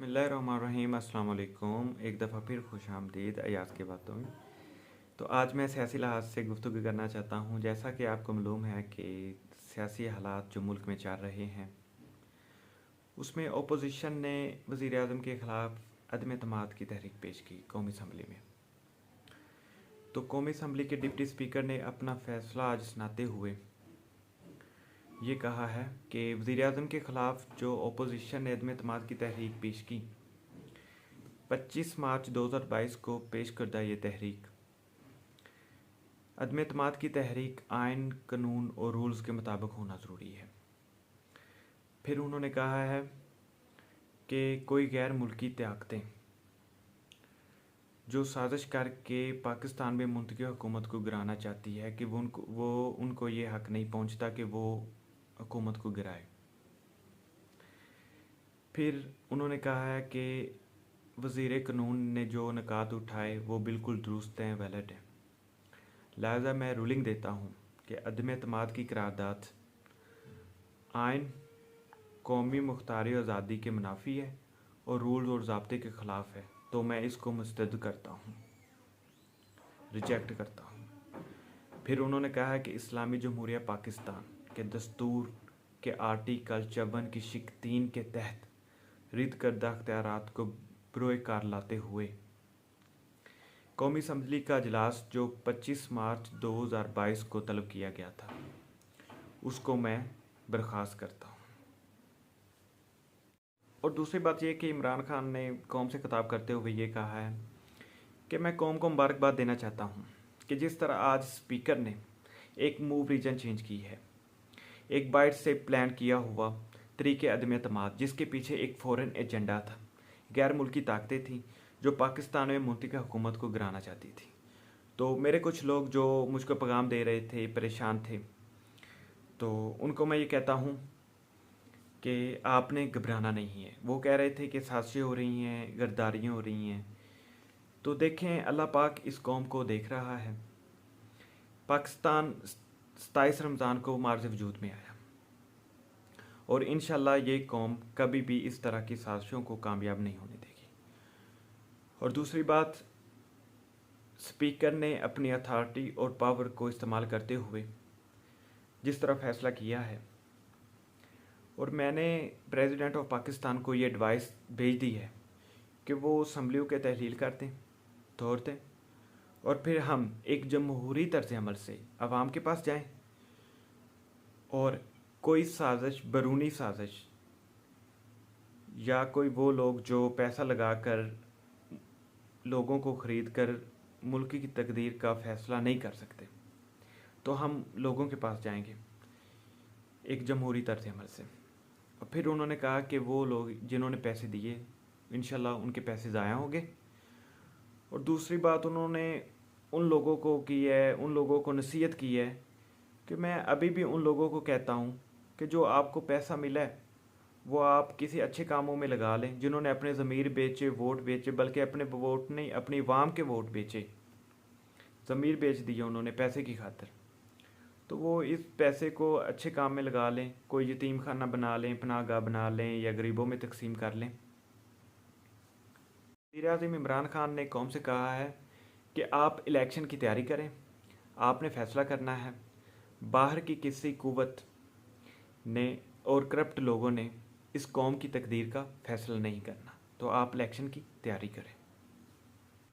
बिस्मिल्लाहिर्रहमानिर्रहीम। अस्सलाम वालेकुम। एक दफ़ा फिर खुश आमदीद अयाज़ की बातों में। तो आज मैं सियासी लिहाज से गुफ्तगू करना चाहता हूँ। जैसा कि आपको मालूम है कि सियासी हालात जो मुल्क में चल रहे हैं, उसमें अपोजिशन ने वज़ीर आज़म के ख़िलाफ़ अदम एतमाद की तहरीक पेश की कौमी असम्बली में। तो कौमी असम्बली के डिप्टी स्पीकर ने अपना फ़ैसला आज सुनाते हुए ये कहा है कि वज़ीर आज़म के ख़िलाफ़ जो अपोजिशन ने अदम एतमाद की तहरीक पेश की, 25 मार्च 2022 को पेश करदा ये तहरीक अदम एतमाद की तहरीक आइन, कानून और रूल्स के मुताबिक होना ज़रूरी है। फिर उन्होंने कहा है कि कोई गैर मुल्की ताकतें जो साजिश करके पाकिस्तान में मुंतकिल हुकूमत को गिराना चाहती है कि वो उनको ये हक़ नहीं पहुँचता कि वो हुकूमत को गिराए। फिर उन्होंने कहा है कि वज़ीर कानून ने जो निकात उठाए वो बिल्कुल दुरुस्त हैं, वैलिड हैं। लिहाजा मैं रूलिंग देता हूँ कि अदम एतमाद की करारदाद आइन, कौमी मुख्तारी आज़ादी के मुनाफी है और रूल्स और ज़ाब्ते के ख़िलाफ़ है। तो मैं इसको मुस्तरद करता हूँ, रिजेक्ट करता हूँ। फिर उन्होंने कहा है कि इस्लामी जमहूरिया पाकिस्तान के दस्तूर के आर्टिकल 54 की शिक 3 के तहत रिद करदा अख्तियारात को बरोए कार लाते हुए कौमी असम्बली का अजलास जो 25 मार्च 2022 को तलब किया गया था, उसको मैं बर्खास्त करता हूँ। और दूसरी बात यह कि इमरान खान ने कौम से खिताब करते हुए ये कहा है कि मैं कौम को मुबारकबाद देना चाहता हूँ कि जिस तरह आज स्पीकर ने एक मूव रीजन चेंज की है, एक बाइट से प्लान किया हुआ तरीके अदम एतमाद, जिसके पीछे एक फ़ॉरेन एजेंडा था, गैर मुल्की ताकतें थीं जो पाकिस्तान में मुंतकिल हुकूमत को गिराना चाहती थी। तो मेरे कुछ लोग जो मुझको पैगाम दे रहे थे, परेशान थे, तो उनको मैं ये कहता हूँ कि आपने घबराना नहीं है। वो कह रहे थे कि साजिशें हो रही हैं, गद्दारियाँ हो रही हैं। तो देखें, अल्लाह पाक इस कौम को देख रहा है। पाकिस्तान 27 रमज़ान को मार्ज़ वजूद में आया और इंशाल्लाह ये कौम कभी भी इस तरह की साजिशों को कामयाब नहीं होने देगी। और दूसरी बात, स्पीकर ने अपनी अथॉरिटी और पावर को इस्तेमाल करते हुए जिस तरह फ़ैसला किया है, और मैंने प्रेसिडेंट ऑफ पाकिस्तान को ये एडवाइस भेज दी है कि वो असम्बलियों के तहलील कर दें, तोड़ दें, और फिर हम एक जमहूरी तर्ज अमल से आवाम के पास जाएं और कोई साजिश, बैरूनी साजिश या कोई वो लोग जो पैसा लगाकर लोगों को ख़रीद कर मुल्क की तकदीर का फ़ैसला नहीं कर सकते, तो हम लोगों के पास जाएंगे एक जमहूरी तर्ज अमल से। और फिर उन्होंने कहा कि वो लोग जिन्होंने पैसे दिए, इंशाल्लाह उनके पैसे ज़ाया होंगे। और दूसरी बात उन्होंने उन लोगों को की है, उन लोगों को नसीहत की है कि मैं अभी भी उन लोगों को कहता हूँ कि जो आपको पैसा मिला है वो आप किसी अच्छे कामों में लगा लें। जिन्होंने अपने ज़मीर बेचे, वोट बेचे, बल्कि अपने वोट नहीं, अपनी अवाम के वोट बेचे, ज़मीर बेच दिया उन्होंने पैसे की खातिर, तो वो इस पैसे को अच्छे काम में लगा लें। कोई यतीम खाना बना लें, पनाहगाह बना लें, या गरीबों में तकसीम कर लें। वज़ीर-ए-आज़म इमरान खान ने कौम से कहा है कि आप इलेक्शन की तैयारी करें, आपने फ़ैसला करना है। बाहर की किसी कुव्वत ने और करप्ट लोगों ने इस कौम की तकदीर का फ़ैसला नहीं करना, तो आप इलेक्शन की तैयारी करें।